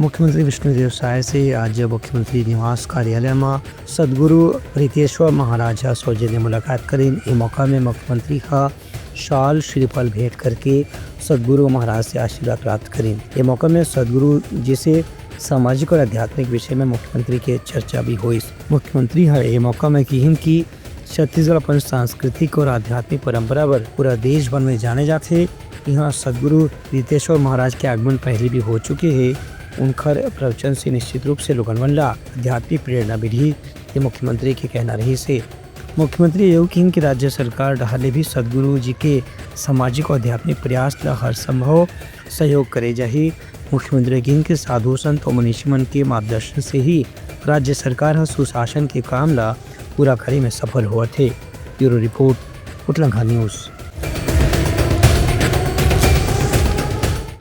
मुख्यमंत्री विष्णुदेव साय से आज मुख्यमंत्री निवास कार्यालय में सदगुरु रितेश्वर महाराज सौजन्य मुलाकात करी। इस मौका में मुख्यमंत्री का शाल श्रीफल भेंट करके सदगुरु महाराज से आशीर्वाद प्राप्त करी। इस मौका में सदगुरु जी से सामाजिक और आध्यात्मिक विषय में मुख्यमंत्री की चर्चा भी हुई। मुख्यमंत्री है मौका में कही कि छत्तीसगढ़ अपन सांस्कृतिक और आध्यात्मिक परंपरा पर पूरा देश भर में जाने जाते। यहाँ सदगुरु रितेश्वर महाराज के आगमन पहले भी हो चुके हैं। उनका प्रवचन से निश्चित रूप से लोगन ला आध्यात्मिक प्रेरणा मिली। ये मुख्यमंत्री के कहना रही से मुख्यमंत्री ये कही कि राज्य सरकार डहाले भी सदगुरु जी के सामाजिक और आध्यात्मिक प्रयास ला हर संभव सहयोग करे जाही। मुख्यमंत्री कही कि साधु संत और मनीषी मन के मार्गदर्शन से ही राज्य सरकार सुशासन के काम ला पूरा करे में सफल हुआ थे। Bureau report, Utlangha news.